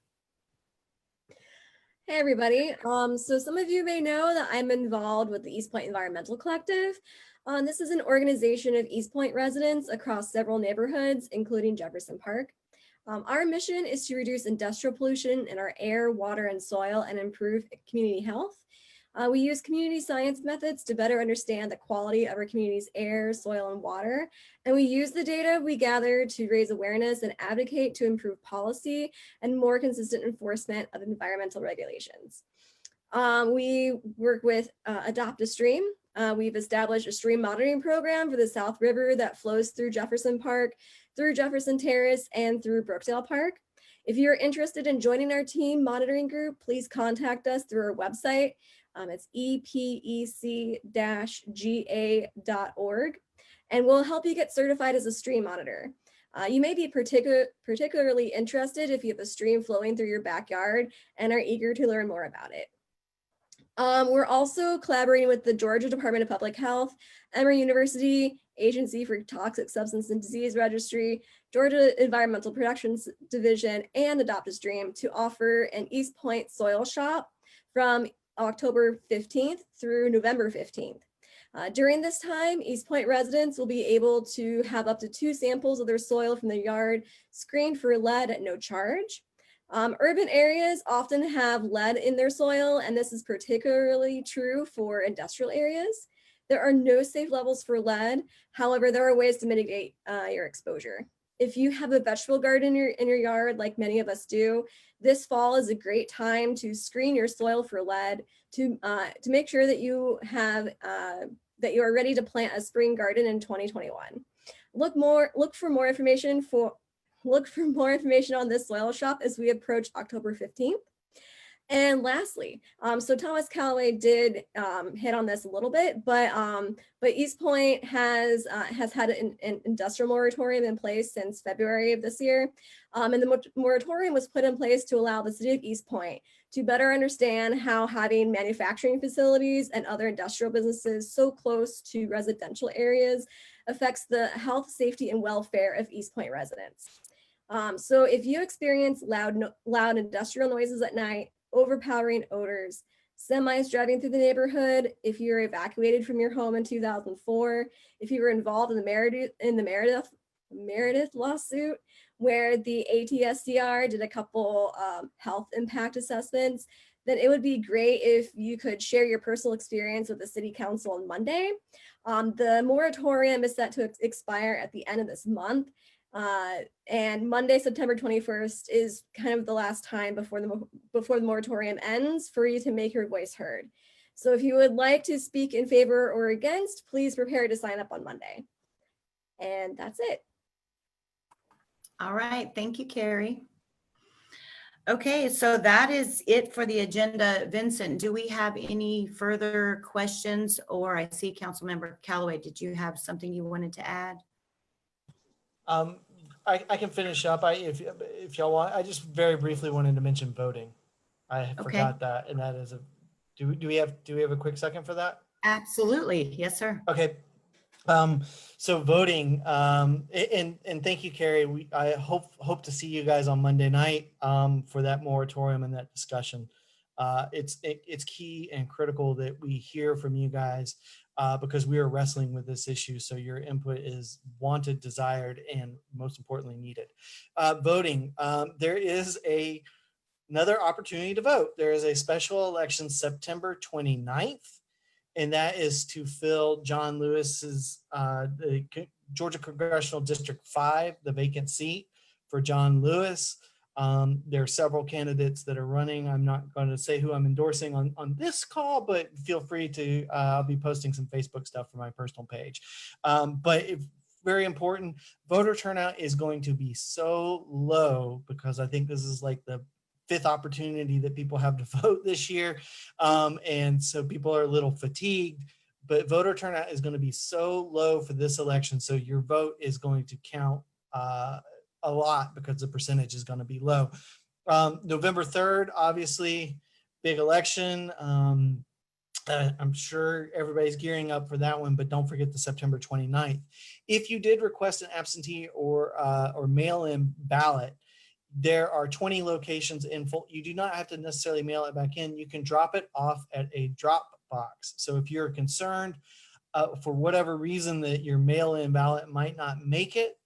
Hey everybody. So some of you may know that I'm involved with the East Point Environmental Collective. This is an organization of East Point residents across several neighborhoods, including Jefferson Park. Our mission is to reduce industrial pollution in our air, water, and soil and improve community health. We use community science methods to better understand the quality of our community's air, soil, and water. And we use the data we gather to raise awareness and advocate to improve policy and more consistent enforcement of environmental regulations. We work with Adopt a Stream. We've established a stream monitoring program for the South River that flows through Jefferson Park, through Jefferson Terrace, and through Brookdale Park. If you're interested in joining our team monitoring group, please contact us through our website. It's epec-ga.org, and we'll help you get certified as a stream monitor. You may be particularly interested if you have a stream flowing through your backyard and are eager to learn more about it. We're also collaborating with the Georgia Department of Public Health, Emory University, Agency for Toxic Substance and Disease Registry, Georgia Environmental Protections Division, and Adopt a Stream to offer an East Point soil shop from October 15th through November 15th. During this time, East Point residents will be able to have up to 2 samples of their soil from their yard screened for lead at no charge. Urban areas often have lead in their soil, and this is particularly true for industrial areas. There are no safe levels for lead. However, there are ways to mitigate your exposure. If you have a vegetable garden in your yard, like many of us do, this fall is a great time to screen your soil for lead to make sure that you have that you are ready to plant a spring garden in 2021. Look for more information on this soil shop as we approach October 15th. And lastly, so Thomas Callaway did hit on this a little bit, but East Point has had an industrial moratorium in place since February of this year. And the moratorium was put in place to allow the city of East Point to better understand how having manufacturing facilities and other industrial businesses so close to residential areas affects the health, safety, and welfare of East Point residents. So if you experience loud industrial noises at night, overpowering odors, semis driving through the neighborhood, if you were evacuated from your home in 2004, if you were involved in the Meredith lawsuit, where the ATSDR did a couple health impact assessments, then it would be great if you could share your personal experience with the city council on Monday. The moratorium is set to expire at the end of this month. And Monday, September 21st is kind of the last time before the moratorium ends for you to make your voice heard. So if you would like to speak in favor or against, please prepare to sign up on Monday. And that's it. All right, thank you, Carrie. Okay, so that is it for the agenda. Vincent, do we have any further questions? Or I see Councilmember Callaway, did you have something you wanted to add? I can finish up. If y'all want, I just very briefly wanted to mention voting. I forgot that, and that is do we have a quick second for that? Absolutely, yes, sir. Okay. So voting, and thank you, Carrie. I hope to see you guys on Monday night for that moratorium and that discussion. It's key and critical that we hear from you guys because we are wrestling with this issue. So your input is wanted, desired, and most importantly needed. Voting, there is another opportunity to vote. There is a special election September 29th. And that is to fill John Lewis's the Georgia Congressional District 5, the vacant seat for John Lewis. There are several candidates that are running. I'm not going to say who I'm endorsing on this call, but feel free to, I'll be posting some Facebook stuff from my personal page. But very important, voter turnout is going to be so low because I think this is like the 5th opportunity that people have to vote this year. And so people are a little fatigued, but voter turnout is going to be so low for this election. So your vote is going to count a lot because the percentage is going to be low. November 3rd, obviously, big election. I'm sure everybody's gearing up for that one, but don't forget the September 29th. If you did request an absentee or mail-in ballot, there are 20 locations in full. You do not have to necessarily mail it back in. You can drop it off at a drop box. So if you're concerned for whatever reason that your mail-in ballot might not make it,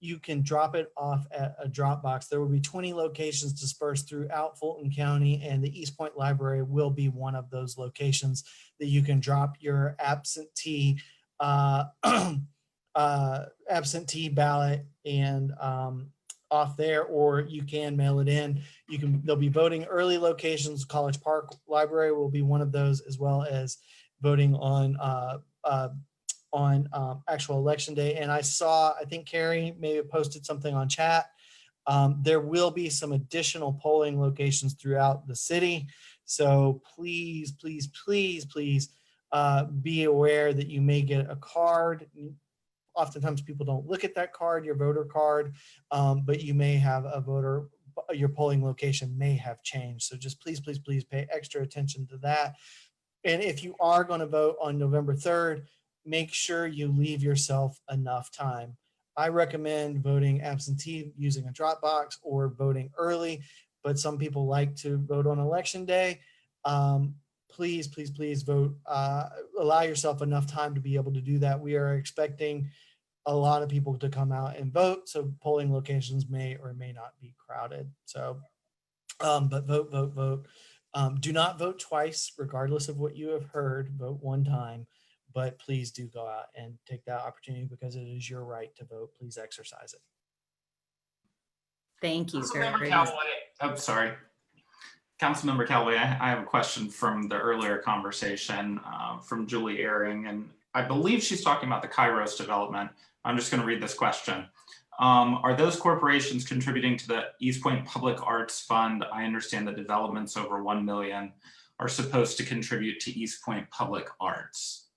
you can drop it off at a drop box. There will be 20 locations dispersed throughout Fulton County, and the East Point Library will be one of those locations that you can drop your absentee absentee ballot and off there, or you can mail it in. There'll be voting early locations. College Park Library will be one of those, as well as voting on actual election day. And I think Carrie may have posted something on chat. There will be some additional polling locations throughout the city. So please, please, please, please be aware that you may get a card. Oftentimes people don't look at that card, your voter card, but you may have your polling location may have changed. So just please, please, please pay extra attention to that. And if you are going to vote on November 3rd, make sure you leave yourself enough time. I recommend voting absentee using a drop box or voting early, but some people like to vote on election day. Please, please, please vote. Allow yourself enough time to be able to do that. We are expecting a lot of people to come out and vote, so polling locations may or may not be crowded. So, but vote, vote, vote. Do not vote twice, regardless of what you have heard. Vote one time, but please do go out and take that opportunity because it is your right to vote. Please exercise it. Thank you. Councilmember Callaway. Oh, sorry. Councilmember Callaway, I have a question from the earlier conversation from Julie Ehring, and I believe she's talking about the Kairos development. I'm just going to read this question. Are those corporations contributing to the East Point Public Arts Fund? I understand the developments over 1 million are supposed to contribute to East Point Public Arts.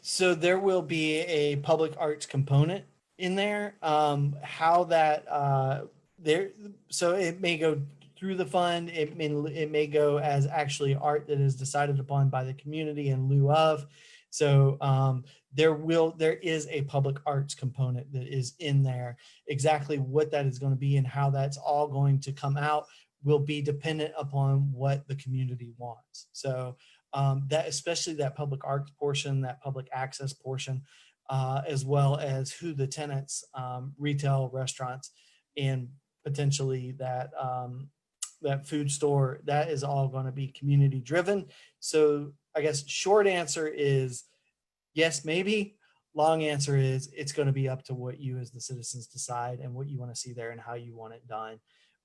So there will be a public arts component in there. How that so it may go through the fund. It may go as actually art that is decided upon by the community in lieu of. So there is a public arts component that is in there. Exactly what that is going to be and how that's all going to come out will be dependent upon what the community wants. So that, especially that public arts portion, that public access portion, as well as who the tenants, retail, restaurants, and potentially that that food store, that is all going to be community driven. So I guess short answer is yes, maybe. Long answer is it's going to be up to what you as the citizens decide and what you want to see there and how you want it done.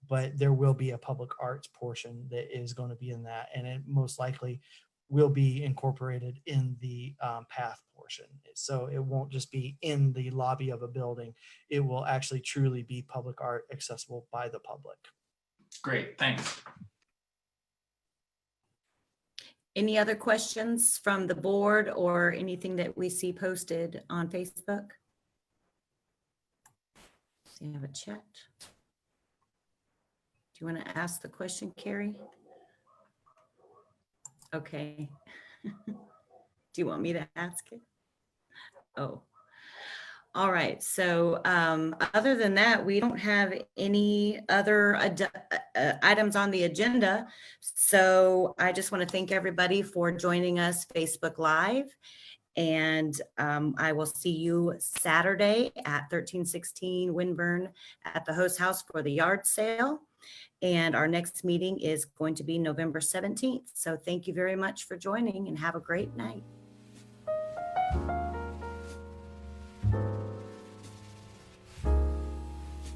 But there will be a public arts portion that is going to be in that, and it most likely will be incorporated in the path portion. So it won't just be in the lobby of a building. It will actually truly be public art accessible by the public. Great, thanks. Any other questions from the board or anything that we see posted on Facebook? So you have a chat. Do you want to ask the question, Carrie? Okay. Do you want me to ask it? Oh, all right. So other than that, we don't have any other items on the agenda. So I just want to thank everybody for joining us Facebook Live. And I will see you Saturday at 1316 Winburn at the Host House for the yard sale. And our next meeting is going to be November 17th. So thank you very much for joining and have a great night.